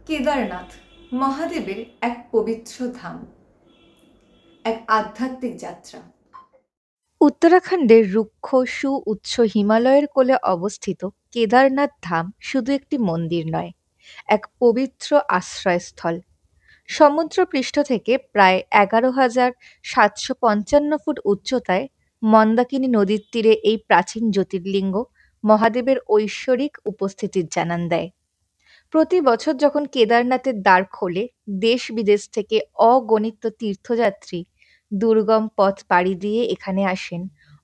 কেদারনাথ মহাদেবের এক পবিত্র ধাম, এক আধ্যাত্মিক যাত্রা। উত্তরাখণ্ডের রুক্ষ সুউচ্চ হিমালয়ের কোলে অবস্থিত কেদারনাথ ধাম শুধু একটি মন্দির নয়, এক পবিত্র আশ্রয়স্থল। সমুদ্রপৃষ্ঠ থেকে প্রায় ১১,৭৫৫ ফুট উচ্চতায় মন্দাকিনী নদীর তীরে এই প্রাচীন জ্যোতির্লিঙ্গ মহাদেবের ঐশ্বরিক উপস্থিতির জানান দেয়। প্রতি বছর যখন কেদারনাথের দ্বার খোলে, দেশ বিদেশ থেকে অগণিত তীর্থযাত্রী দুর্গম পথ পাড়ি দিয়ে এখানে আসেন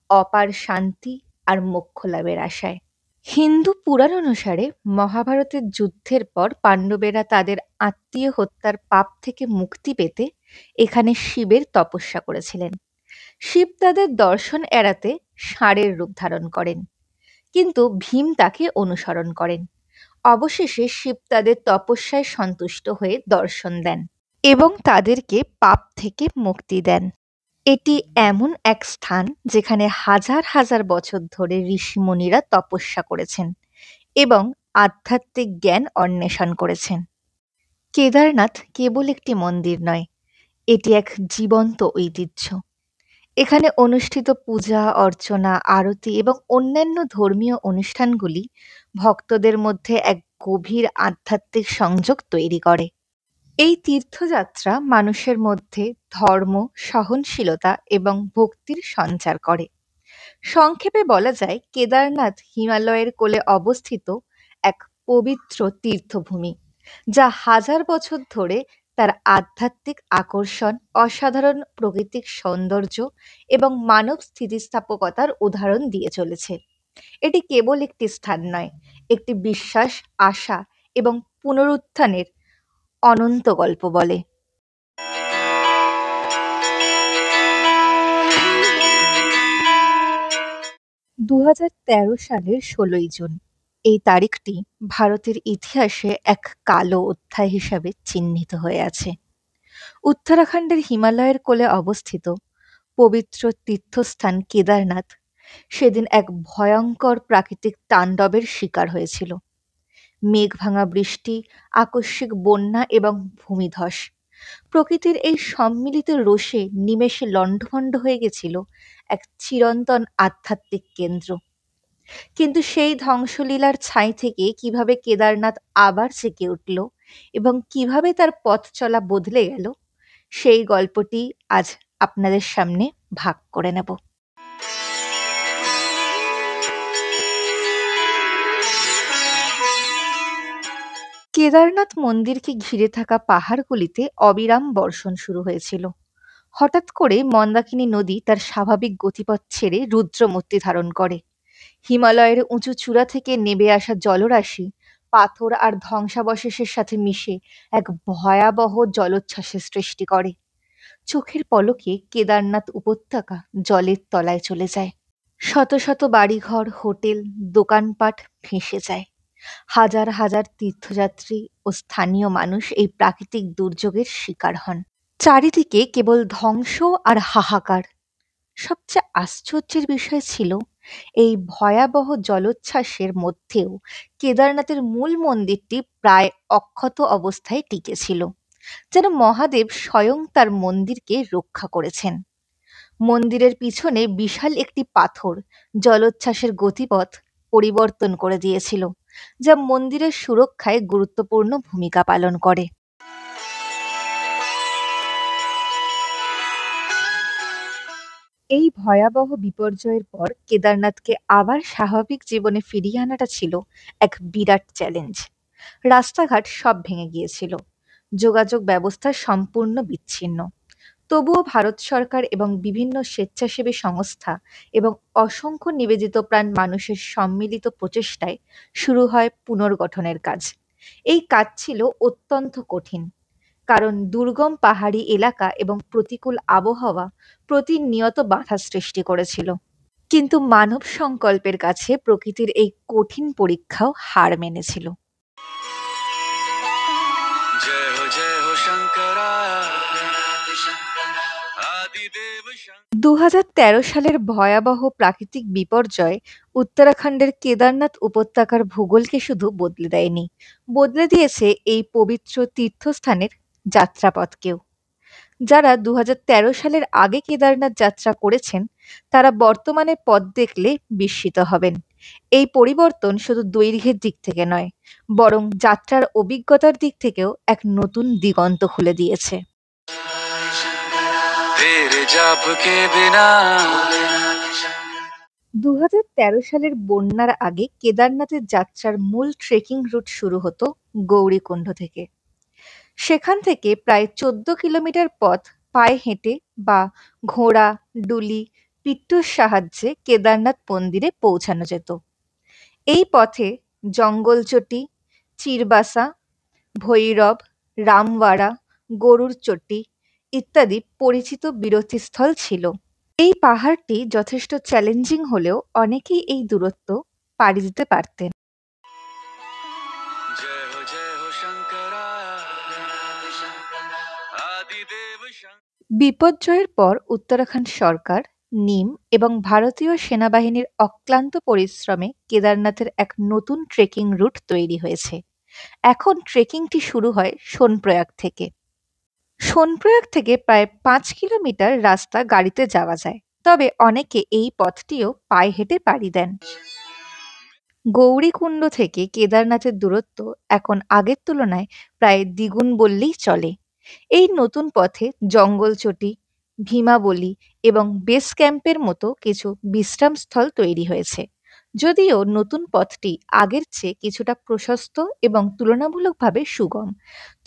অপার শান্তি আর মোক্ষ লাভের আশায়। হিন্দু পুরাণ অনুসারে মহাভারতের যুদ্ধের পর পাণ্ডবেরা তাদের আত্মীয় হত্যার পাপ থেকে মুক্তি পেতে এখানে শিবের তপস্যা করেছিলেন। শিব তাদের দর্শন এড়াতে ষাঁড়ের রূপ ধারণ করেন, কিন্তু ভীম তাকে অনুসরণ করেন। অবশেষে শিব তাদের তপস্যায় সন্তুষ্ট হয়ে দর্শন দেন এবং তাদেরকে পাপ থেকে মুক্তি দেন। এটি এমন এক স্থান যেখানে হাজার হাজার বছর ধরে ঋষিমুনিরা তপস্যা করেছেন এবং আধ্যাত্মিক জ্ঞান অন্বেষণ করেছেন। কেদারনাথ কেবল একটি মন্দির নয়, এটি এক জীবন্ত ঐতিহ্য। এখানে অনুষ্ঠিত পূজা অর্চনা, আরতি এবং অন্যান্য ধর্মীয় অনুষ্ঠানগুলি ভক্তদের মধ্যে এক গভীর আধ্যাত্মিক সংযোগ তৈরি করে। এই তীর্থযাত্রা মানুষের মধ্যে ধর্ম, সহনশীলতা এবং ভক্তির সঞ্চার করে। সংক্ষেপে বলা যায়, কেদারনাথ হিমালয়ের কোলে অবস্থিত এক পবিত্র তীর্থভূমি, যা হাজার বছর ধরে তার আধ্যাত্মিক আকর্ষণ, অসাধারণ প্রাকৃতিক সৌন্দর্য এবং মানব স্থিতিস্থাপকতার উদাহরণ দিয়ে চলেছে। এটি কেবল একটি স্থান নয়, একটি বিশ্বাস, আশা এবং পুনরুত্থানের অনন্ত গল্প বলে। ২০১৩ সালের ১৬ই জুন এই তারিখটি ভারতের ইতিহাসে এক কালো অধ্যায় হিসাবে চিহ্নিত হয়ে আছে। উত্তরাখণ্ডের হিমালয়ের কোলে অবস্থিত পবিত্র তীর্থস্থান কেদারনাথ সেদিন এক ভয়ঙ্কর প্রাকৃতিক তাণ্ডবের শিকার হয়েছিল। মেঘভাঙা বৃষ্টি, আকস্মিক বন্যা এবং ভূমিধস, প্রকৃতির এই সম্মিলিত রোষে নিমেষে লণ্ডভণ্ড হয়ে গেছিল এক চিরন্তন আধ্যাত্মিক কেন্দ্র। কিন্তু সেই ধ্বংসলীলার ছাই থেকে কিভাবে কেদারনাথ আবার জেগে উঠল এবং কিভাবে তার পথ চলা বদলে গেল, সেই গল্পটি আজ আপনাদের সামনে ভাগ করে নেব। কেদারনাথ মন্দিরকে ঘিরে থাকা পাহাড়গুলিতে অবিরাম বর্ষণ শুরু হয়েছিল। হঠাৎ করে মন্দাকিনী নদী তার স্বাভাবিক গতিপথ ছেড়ে রুদ্রমূর্তি ধারণ করে। হিমালয়ের উঁচু চূড়া থেকে নেমে আসা জলরাশি পাথর আর ধ্বংসাবশেষের সাথে মিশে এক ভয়াবহ জলোচ্ছ্বাসের সৃষ্টি করে। চোখের পলকে কেদারনাথ উপত্যকা জলের তলায় চলে যায়। শত শত বাড়িঘর, হোটেল, দোকানপাট ভেসে যায়। হাজার হাজার তীর্থযাত্রী ও স্থানীয় মানুষ এই প্রাকৃতিক দুর্যোগের শিকার হন। চারিদিকে কেবল ধ্বংস আর হাহাকার। সবচেয়ে আশ্চর্যের বিষয় ছিল, এই ভয়াবহ জলোচ্ছ্বাসের মধ্যেও কেদারনাথের মূল মন্দিরটি প্রায় অক্ষত অবস্থায় টিকে ছিল, যেন মহাদেব স্বয়ং তার মন্দিরকে রক্ষা করেছেন। মন্দিরের পিছনে বিশাল একটি পাথর জলোচ্ছ্বাসের গতিপথ পরিবর্তন করে দিয়েছিল, যা মন্দিরের সুরক্ষায় গুরুত্বপূর্ণ ভূমিকা পালন করে। এই ভয়াবহ বিপর্যয়ের পর কেদারনাথকে আবার স্বাভাবিক জীবনে ফিরিয়ে আনাটা ছিল এক বিরাট চ্যালেঞ্জ। রাস্তাঘাট সব ভেঙে গিয়েছিল, যোগাযোগ ব্যবস্থা সম্পূর্ণ বিচ্ছিন্ন। তবুও ভারত সরকার এবং বিভিন্ন স্বেচ্ছাসেবী সংস্থা এবং অসংখ্য নিবেদিত প্রাণ মানুষের সম্মিলিত প্রচেষ্টায় শুরু হয় পুনর্গঠনের কাজ। এই কাজ ছিল অত্যন্ত কঠিন, কারণ দুর্গম পাহাড়ি এলাকা এবং প্রতিকূল আবহাওয়া প্রতিনিয়ত বাধা সৃষ্টি করেছিল। কিন্তু মানব সংকল্পের কাছে প্রকৃতির এই কঠিন পরীক্ষাও হার মেনেছিল। जय हो शंकरा, 2013 সালের ভয়াবহ প্রাকৃতিক বিপর্যয় উত্তরাখণ্ডের কেদারনাথ উপত্যকার ভূগোলকে শুধু বদলে দেয়নি, বদলে দিয়েছে এই পবিত্র তীর্থস্থানের যাত্রাপথকেও। যারা 2013 সালের আগে কেদারনাথ যাত্রা করেছেন তারা বর্তমানে পথ দেখলে বিস্মিত হবেন। এই পরিবর্তন শুধু দৈর্ঘ্যের দিক থেকে নয়, বরং যাত্রার অভিজ্ঞতার দিক থেকেও এক নতুন দিগন্ত খুলে দিয়েছে। 2013 সালের বন্যার আগে কেদারনাথের যাত্রার মূল ট্রেকিং রুট শুরু হতো গৌরীকুণ্ড থেকে। সেখান থেকে প্রায় 14 কিলোমিটার পথ পায়ে হেঁটে বা ঘোড়া, ডুলি, পিট্টুর সাহায্যে কেদারনাথ মন্দিরে পৌঁছানো যেত। এই পথে জঙ্গলচটি, চিরবাসা, ভৈরব, রামওয়াড়া, গরুর চটি ইত্যাদি পরিচিত বিরতিস্থল ছিল। এই পাহাড়টি যথেষ্ট চ্যালেঞ্জিং হলেও অনেকেই এই দূরত্ব পাড়ি দিতে পারতেন। বিপর্যয়ের পর উত্তরাখণ্ড সরকার, নিম এবং ভারতীয় সেনাবাহিনীর অক্লান্ত পরিশ্রমে কেদারনাথের এক নতুন ট্রেকিং রুট তৈরি হয়েছে। এখন ট্রেকিংটি শুরু হয় সোনপ্রয়াগ থেকে। সোনপ্রয়াগ থেকে প্রায় 5 কিলোমিটার রাস্তা গাড়িতে যাওয়া যায়, তবে অনেকে এই পথটিও পায়ে হেঁটে পাড়ি দেন। গৌরীকুণ্ড থেকে কেদারনাথের দূরত্ব এখন আগের তুলনায় প্রায় দ্বিগুণ বললেই চলে। এই নতুন পথে জঙ্গলচটি, ভীমাবলি এবং বেস ক্যাম্পের মতো কিছু বিশ্রামস্থল তৈরি হয়েছে। যদিও নতুন পথটি আগের চেয়ে কিছুটা প্রশস্ত এবং তুলনামূলকভাবে সুগম,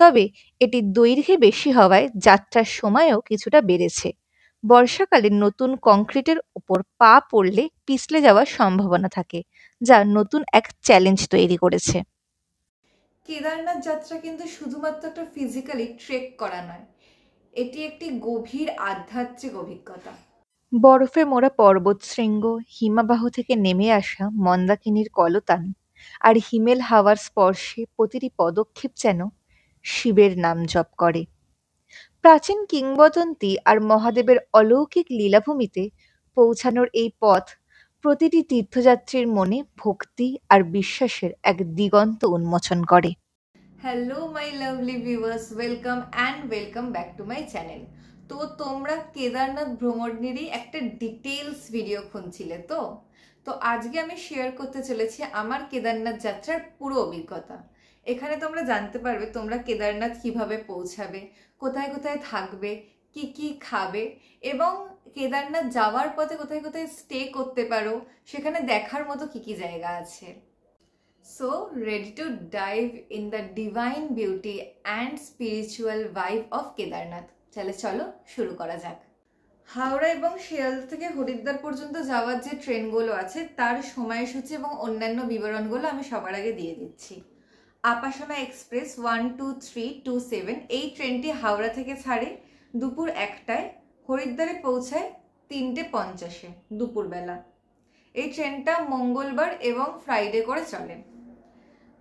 তবে এটি দৈর্ঘ্যে বেশি হওয়ায় যাত্রার সময়ও কিছুটা বেড়েছে। বর্ষাকালে নতুন কংক্রিটের ওপর পা পড়লে পিছলে যাওয়ার সম্ভাবনা থাকে, যা নতুন এক চ্যালেঞ্জ তৈরি করেছে। কেদারনাথ যাত্রা কিন্তু শুধুমাত্র একটা ফিজিক্যালি ট্রেক করা নয়, এটি একটি গভীর আধ্যাত্মিক অভিজ্ঞতা। বরফে মোড়া পর্বতশৃঙ্গ, হিমাবাহ থেকে নেমে আসা মন্দাকিনীর কলতান আর হিমেল হাওয়ার স্পর্শে প্রতিটি পদক্ষেপ যেন শিবের নাম জপ করে। প্রাচীন কিংবদন্তি আর মহাদেবের অলৌকিক লীলাভূমিতে পৌঁছানোর এই পথ প্রতিটি তীর্থযাত্রীর মনে ভক্তি আর বিশ্বাসের এক দিগন্ত উন্মোচন করে। Hello my lovely viewers, welcome back to my channel. তো তোমরা কেদারনাথ ভ্রমণেরই একটা ডিটেলস ভিডিও খুঁজছিলে তো আজকে আমি শেয়ার করতে চলেছি আমার কেদারনাথ যাত্রার পুরো অভিজ্ঞতা। এখানে তোমরা জানতে পারবে তোমরা কেদারনাথ কিভাবে পৌঁছাবে, কোথায় কোথায় থাকবে, কি কি খাবে এবং কেদারনাথ যাওয়ার পথে কোথায় কোথায় স্টে করতে পারো, সেখানে দেখার মতো কি কি জায়গা আছে। So, ready to dive in the divine beauty and spiritual vibe of Kedarnath. চলো শুরু করা যাক। হাওড়া এবং শিয়ালদা থেকে হরিদ্বার পর্যন্ত যাওয়ার যে ট্রেনগুলো আছে তার সময়সূচি এবং অন্যান্য বিবরণগুলো আমি সবার আগে দিয়ে দিচ্ছি। আপাসনা এক্সপ্রেস 12327 এই ট্রেনটি হাওড়া থেকে ছাড়ে দুপুর 1টায়, হরিদ্বারে পৌঁছায় 3:50 দুপুরবেলা। এই ট্রেনটা মঙ্গলবার এবং ফ্রাইডে করে চলে।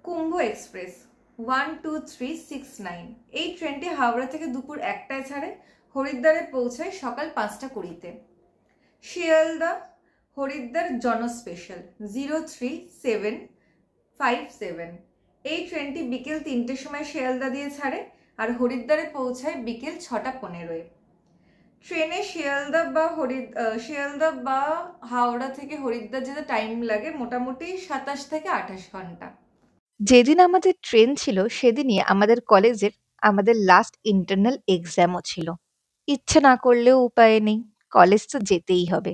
কুম্ভ এক্সপ্রেস 12369 এই ট্রেনটি হাওড়া থেকে দুপুর 1টায় ছাড়ে, হরিদ্বারে পৌঁছায় সকাল 5:20-তে। শিয়ালদা হরিদ্বার জন স্পেশাল 03757 এই ট্রেনটি বিকেল 3টের সময় শিয়ালদা দিয়ে ছাড়ে আর হরিদ্বারে পৌঁছায় বিকেল 6:15-এ। ট্রেনে শিয়ালদা বা হাওড়া থেকে হরিদ্বার যেতে টাইম লাগে মোটামুটি 27 থেকে 28 ঘন্টা। যেদিন আমাদের ট্রেন ছিল সেদিনই আমাদের কলেজের আমাদের লাস্ট ইন্টারনাল এক্সামও ছিল। ইচ্ছে না করলেও উপায় নেই, কলেজ তো যেতেই হবে।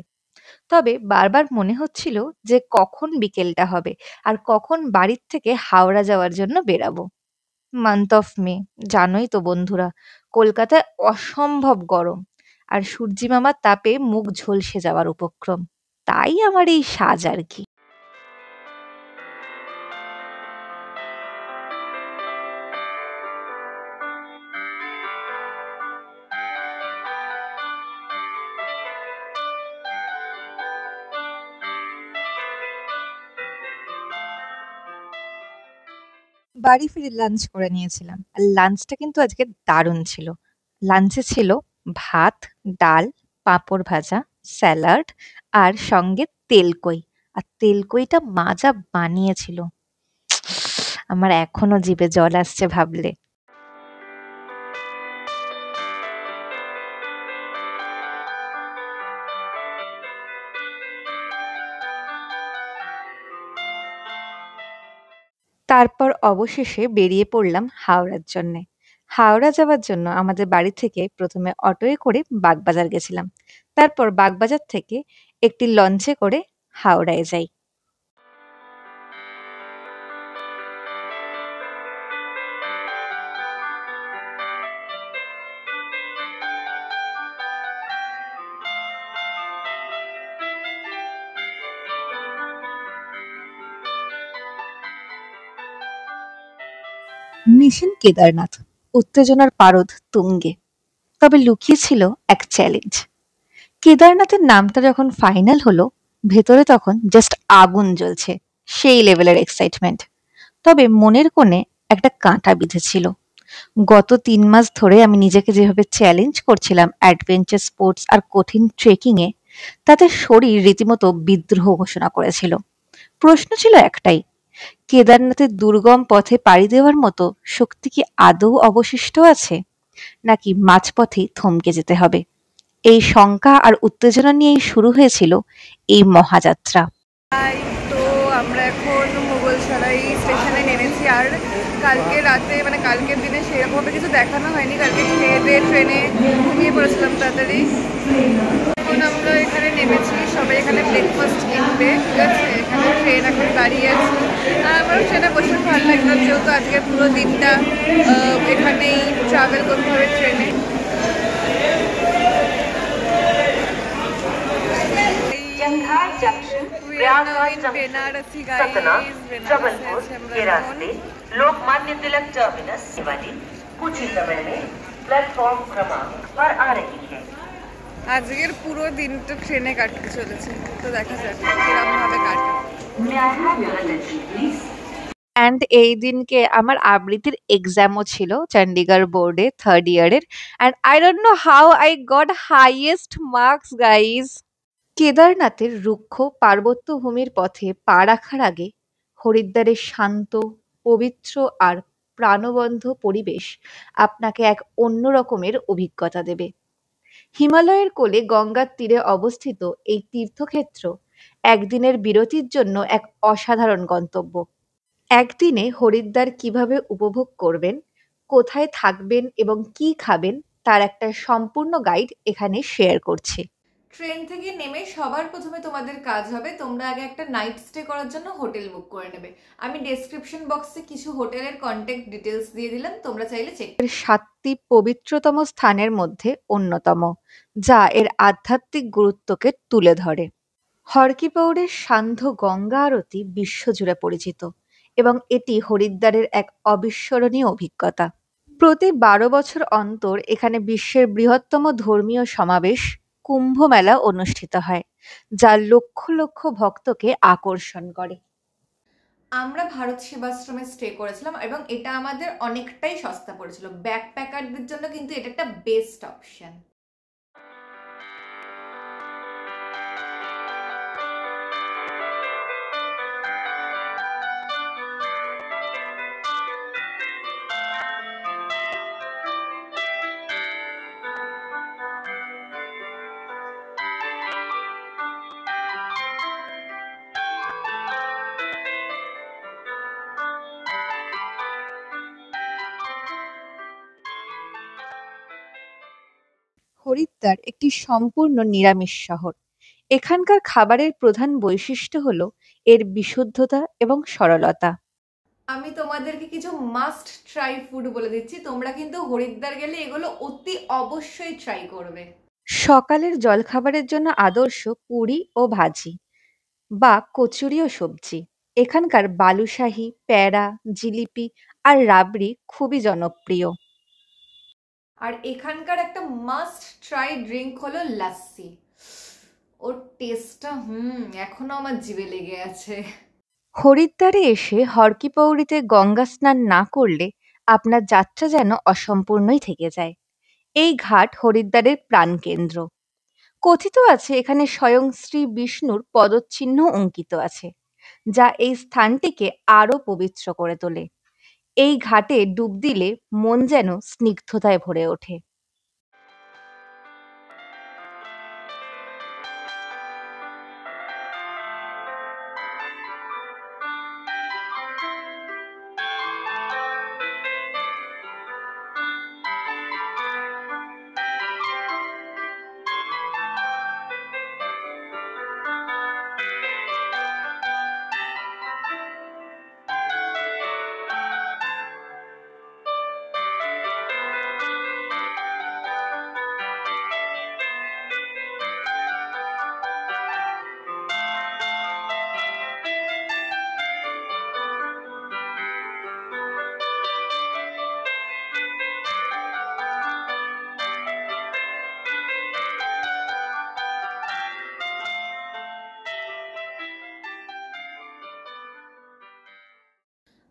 তবে বারবার মনে হচ্ছিল যে কখন বিকেলটা হবে আর কখন বাড়ির থেকে হাওড়া যাওয়ার জন্য বেরাবো। মান্থ অফ মে, জানোই তো বন্ধুরা, কলকাতায় অসম্ভব গরম আর সূর্যি মামার তাপে মুখ ঝলসে যাওয়ার উপক্রম। তাই আমার এই সাজ আর কি। বাড়ি ফিরে লাঞ্চ করে নিয়েছিলাম আর লাঞ্চটা কিন্তু আজকে দারুণ ছিল। লাঞ্চে ছিল ভাত, ডাল, পাঁপড় ভাজা, স্যালাড আর সঙ্গে তেলকই। আর তেলকইটা মা যা বানিয়েছিল, আমার এখনো জিভে জল আসছে ভাবলে। তারপর অবশেষে বেরিয়ে পড়লাম হাওড়ার জন্যে। হাওড়া যাওয়ার জন্য আমাদের বাড়ি থেকে প্রথমে অটোয় করে বাগবাজার গেছিলাম। তারপর বাগবাজার থেকে একটি লঞ্চে করে হাওড়ায় যাই। মিশন কেদারনাথ, উত্তেজনার পারদ তুঙ্গে। তবে লুকিয়ে ছিল এক চ্যালেঞ্জ। কেদারনাথের নামটা যখন ফাইনাল হলো, ভেতরে তখন জাস্ট আগুন জ্বলছে, সেই লেভেলের এক্সাইটমেন্ট। তবে মনের কোণে একটা কাঁটা বিঁধেছিল। গত ৩ মাস ধরে আমি নিজেকে যেভাবে চ্যালেঞ্জ করছিলাম অ্যাডভেঞ্চার স্পোর্টস আর কঠিন ট্রেকিং এ, তাতে শরীর রীতিমতো বিদ্রোহ ঘোষণা করেছিল। প্রশ্ন ছিল একটাই, কেদারনাথের দুর্গম পথে পাড়ি দেওয়ার মতো শক্তি কি আদৌ অবশিষ্ট আছে, নাকি মাঝপথেই থমকে যেতে হবে? এই শঙ্কা আর উত্তেজনা নিয়েই শুরু হয়েছিল এই মহাযাত্রা। তো আমরা এখন মুঘলসরাই স্টেশনে নেমেছি। আর কালকে রাতে মানে কালকের দিনে সেরকমভাবে কিছু দেখানো হয়নি। কালকে খেয়ে দিয়ে ট্রেনে ঘুমিয়ে পড়েছিলাম তাড়াতাড়ি। এখন আমরা এখানে নেমেছি, সবাই এখানে ব্রেকফাস্ট কিনবে, ঠিক আছে। এখানে ট্রেন এখন দাঁড়িয়ে আছে আর আমারও ট্রেনে বসে ভালো লাগলো, যেহেতু আজকে পুরো দিনটা এখানেই ট্রাভেল করতে হবে ট্রেনে। जंघार जंक्शन, प्रयागराज जंक्शन, सतना, जबलपुर के रास्ते लोकमान्य तिलक टर्मिनस वाली कुछ ही समय में प्लेटफॉर्म क्रमांक पर आ रही है। আজকের পুরো দিনটা ট্রেনে কাটতে চলেছে, তো দেখা যাক কিরকম ভাবে কাটে। অ্যান্ড এই দিনকে আমার আবৃত্তির এক্সামও ছিল চণ্ডীগড় বোর্ডে 3rd ইয়ারের। And I don't know how I got highest marks guys. কেদারনাথের রুক্ষ পার্বত্য ভূমির পথে পা রাখার আগে হরিদ্বারের শান্ত, পবিত্র আর প্রাণবন্ধ পরিবেশ আপনাকে এক অন্য রকমের অভিজ্ঞতা দেবে। হিমালয়ের কোলে গঙ্গার তীরে অবস্থিত এই তীর্থক্ষেত্র একদিনের বিরতির জন্য এক অসাধারণ গন্তব্য। একদিনে হরিদ্বার কিভাবে উপভোগ করবেন, কোথায় থাকবেন এবং কি খাবেন, তার একটা সম্পূর্ণ গাইড এখানে শেয়ার করছি। ট্রেন থেকে নেমে সবার প্রথমে তোমাদের কাজ হবে, তোমরা আগে একটা নাইট স্টে করার জন্য হোটেল বুক করে নেবে। আমি ডেসক্রিপশন বক্সে কিছু হোটেলের কন্ট্যাক্ট ডিটেলস দিয়ে দিলাম, তোমরা চাইলে চেক। এর 7টি পবিত্রতম স্থানের মধ্যে অন্যতম, যা এর আধ্যাত্মিক গুরুত্বকে তুলে ধরে। হর কি পৌড়ের সান্ধ্য গঙ্গা আরতি বিশ্বজুড়ে পরিচিত এবং এটি হরিদ্বারের এক অবিস্মরণীয় অভিজ্ঞতা। প্রতি 12 বছর অন্তর এখানে বিশ্বের বৃহত্তম ধর্মীয় সমাবেশ কুম্ভ মেলা অনুষ্ঠিত হয়, যা লক্ষ লক্ষ ভক্তকে আকর্ষণ করে। আমরা ভারত সেবাশ্রমে স্টে করেছিলাম এবং এটা আমাদের অনেকটাই সস্তা পড়েছিল। ব্যাকপ্যাকারদের জন্য কিন্তু এটা একটা বেস্ট অপশন। হরিদ্বার একটি সম্পূর্ণ নিরামিষ শহর। এখানকার খাবারের প্রধান বৈশিষ্ট্য হলো এর বিশুদ্ধতা এবং সরলতা। আমি তোমাদেরকে কিছু মাস্ট ট্রাই ফুড বলে দিচ্ছি, তোমরা কিন্তু হরিদ্বার গেলে এগুলো অতি অবশ্যই ট্রাই করবে। সকালের জলখাবারের জন্য আদর্শ পুরি ও ভাজি বা কচুরি ও সবজি। এখানকার বালুশাহী, প্যাড়া, জিলিপি আর রাবড়ি খুবই জনপ্রিয়। আর এখানকার একটা মাস্ট ট্রাই ড্রিঙ্ক হলো লাস্সি। ওর টেস্টটা এখনো আমার জিভে লেগে আছে। হরিদ্বারে এসে হর কি পৌড়িতে গঙ্গা স্নান না করলে আপনার যাত্রা যেন অসম্পূর্ণই থেকে যায়। এই ঘাট হরিদ্বারের প্রাণকেন্দ্র। কথিত আছে এখানে স্বয়ং শ্রী বিষ্ণুর পদচিহ্ন অঙ্কিত আছে, যা এই স্থানটিকে আরো পবিত্র করে তোলে। এই ঘাটে ডুব দিলে মন যেন স্নিগ্ধতায় ভরে ওঠে।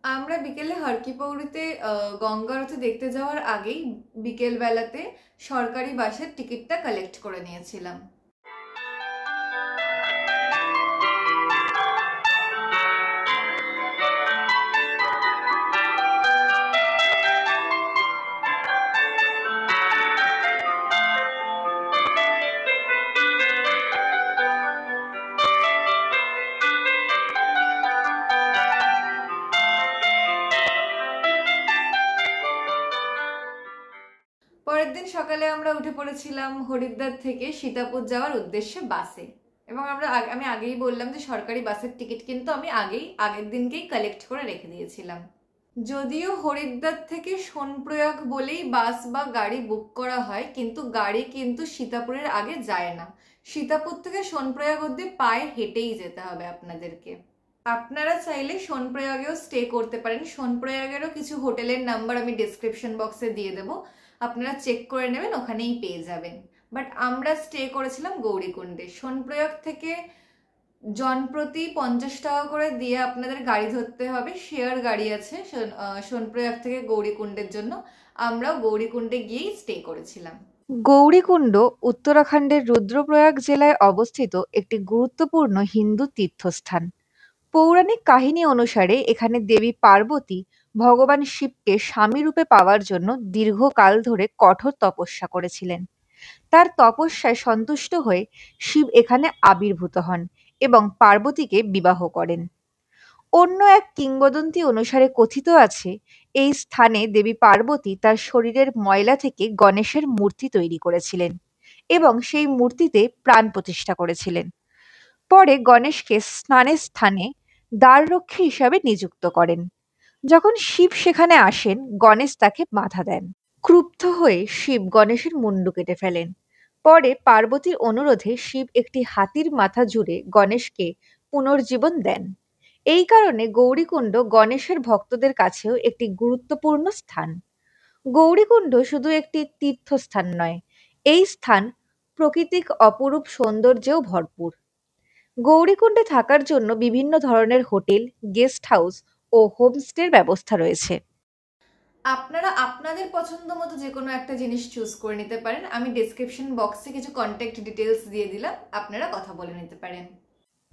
আমরা বিকেলে হরকি পৌরিতে গঙ্গা আরতি দেখতে যাওয়ার আগেই বিকেল বেলাতে সরকারি বাসের টিকিটটা কালেক্ট করে নিয়েছিলাম। পরের দিন সকালে আমরা উঠে পড়েছিলাম হরিদ্বার থেকে সীতাপুর যাওয়ার উদ্দেশ্যে বাসে, এবং আমি আগেই বললাম যে সরকারি বাসের টিকিট কিন্তু আমি আগের দিনকেই কালেক্ট করে রেখে দিয়েছিলাম। যদিও হরিদ্বার থেকে সোনপ্রয়াগ বলেই বাস বা গাড়ি বুক করা হয়, কিন্তু গাড়ি কিন্তু সীতাপুরের আগে যায় না। সীতাপুর থেকে সোনপ্রয়াগ অবধি পায়ে হেঁটেই যেতে হবে আপনাদেরকে। আপনারা চাইলে সোনপ্রয়াগেও স্টে করতে পারেন। সোনপ্রয়াগেরও কিছু হোটেলের নাম্বার আমি ডিসক্রিপশন বক্সে দিয়ে দেবো, আপনারা চেক করে নেবেন, ওখানেই পেয়ে যাবেন। বাট আমরা স্টে করেছিলাম গৌরীকুণ্ডে। সোনপ্রয়াগ থেকে জনপ্রতি 50 টাকা করে দিয়ে আপনাদের গাড়ি ধরতে হবে, শেয়ার গাড়ি আছে সোনপ্রয়াগ থেকে গৌরীকুণ্ডের জন্য। আমরাও গৌরীকুণ্ডে গিয়েই স্টে করেছিলাম। গৌরীকুণ্ড উত্তরাখণ্ডের রুদ্রপ্রয়াগ জেলায় অবস্থিত একটি গুরুত্বপূর্ণ হিন্দু তীর্থস্থান। পৌরাণিক কাহিনী অনুসারে এখানে দেবী পার্বতী ভগবান শিবকে স্বামী রূপে পাওয়ার জন্য দীর্ঘকাল ধরে কঠোর তপস্যা করেছিলেন। তার তপস্যায় সন্তুষ্ট হয়ে শিব এখানে আবির্ভূত হন এবং পার্বতীকে বিবাহ করেন। অন্য এক কিংবদন্তি অনুসারে কথিত আছে এই স্থানে দেবী পার্বতী তার শরীরের ময়লা থেকে গণেশের মূর্তি তৈরি করেছিলেন এবং সেই মূর্তিতে প্রাণ প্রতিষ্ঠা করেছিলেন। পরে গণেশকে স্নানের স্থানে দ্বাররক্ষী হিসাবে নিযুক্ত করেন। যখন শিব সেখানে আসেন, গণেশ তাকে বাধা দেন। ক্রুব্ধ হয়ে শিব গণেশের মুন্ডু কেটে ফেলেন। পরে পার্বতীর অনুরোধে শিব একটি হাতির মাথা জুড়ে গণেশকে পুনর্জীবন দেন। এই কারণে গৌরীকুণ্ড গণেশের ভক্তদের কাছেও একটি গুরুত্বপূর্ণ স্থান। গৌরীকুণ্ড শুধু একটি তীর্থস্থান নয়, এই স্থান প্রাকৃতিক অপরূপ সৌন্দর্যেও ভরপুর। গৌরীকুণ্ডে থাকার জন্য বিভিন্ন ধরনের হোটেল, গেস্ট হাউস ও হোমস্টের ব্যবস্থা রয়েছে। আপনারা আপনাদের পছন্দ মতো যে কোনো একটা জিনিস চুজ করে নিতে পারেন। আমি ডেসক্রিপশন বক্সে কিছু কন্ট্যাক্ট ডিটেলস দিয়ে দিলাম, আপনারা কথা বলে নিতে পারেন।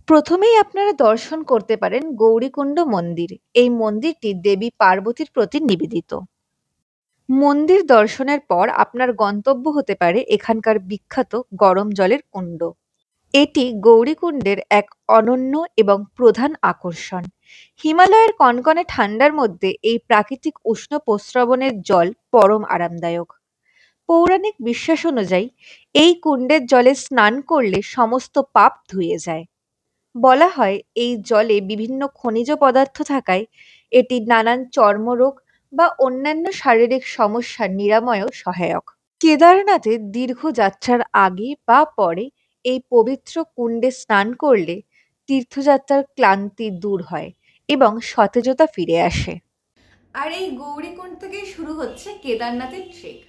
প্রথমেই আপনারা দর্শন করতে পারেন গৌরীকুণ্ড মন্দির। এই মন্দিরটি দেবী পার্বতীর প্রতি নিবেদিত। মন্দির দর্শনের পর আপনার গন্তব্য হতে পারে এখানকার বিখ্যাত গরম জলের কুণ্ড। এটি গৌরীকুণ্ডের এক অনন্য এবং প্রধান আকর্ষণ। হিমালয়ের কনকনে ঠান্ডার মধ্যে এই প্রাকৃতিক উষ্ণ প্রস্রবণের জল পরম আরামদায়ক। পৌরাণিক বিশ্বাস অনুযায়ী এই কুণ্ডের জলে স্নান করলে সমস্ত পাপ ধুয়ে যায়। বলা হয় এই জলে বিভিন্ন খনিজ পদার্থ থাকায় এটি নানান চর্মরোগ বা অন্যান্য শারীরিক সমস্যার নিরাময়েও সহায়ক। কেদারনাথের দীর্ঘ যাত্রার আগে বা পরে এই পবিত্র কুণ্ডে স্নান করলে তীর্থযাত্রার ক্লান্তি দূর হয় এবং সতেজতা ফিরে আসে। আর এই গৌরীকুণ্ড থেকেই শুরু হচ্ছে কেদারনাথের ট্রেক।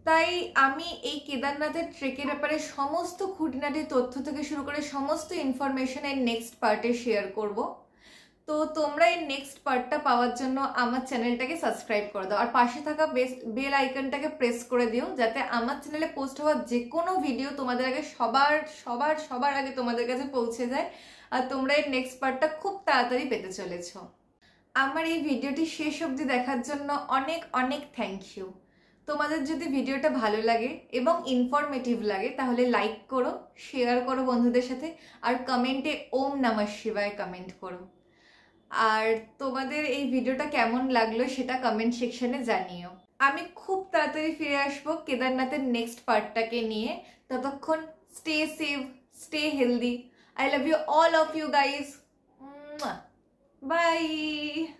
তাই আমি এই কেদারনাথের ট্রেকের ব্যাপারে সমস্ত খুঁটিনাটি তথ্য থেকে শুরু করে সমস্ত ইনফরমেশন এর নেক্সট পার্টে শেয়ার করব। তো তোমরা এই নেক্সট পার্টটা পাওয়ার জন্য আমার চ্যানেলটাকে সাবস্ক্রাইব করে দাও আর পাশে থাকা বেল আইকনটাকে প্রেস করে দিও, যাতে আমার চ্যানেলে পোস্ট হওয়া যে কোনো ভিডিও তোমাদের আগে সবার আগে তোমাদের কাছে পৌঁছে যায় আর তোমরা এই নেক্সট পার্টটা খুব তাড়াতাড়ি পেতে চলেছো। আমার এই ভিডিওটি শেষ অবধি দেখার জন্য অনেক অনেক থ্যাংক ইউ। তোমাদের যদি ভিডিওটা ভালো লাগে এবং ইনফরমেটিভ লাগে তাহলে লাইক করো, শেয়ার করো বন্ধুদের সাথে আর কমেন্টে ওম নমঃ শিবায় কমেন্ট করো। আর তোমাদের এই ভিডিওটা কেমন লাগলো সেটা কমেন্ট সেকশনে জানিও। আমি খুব তাড়াতাড়ি ফিরে আসবো কেদারনাথের নেক্সট পার্টটাকে নিয়ে। ততক্ষণ stay safe, stay healthy. I love you all of you guys. Bye.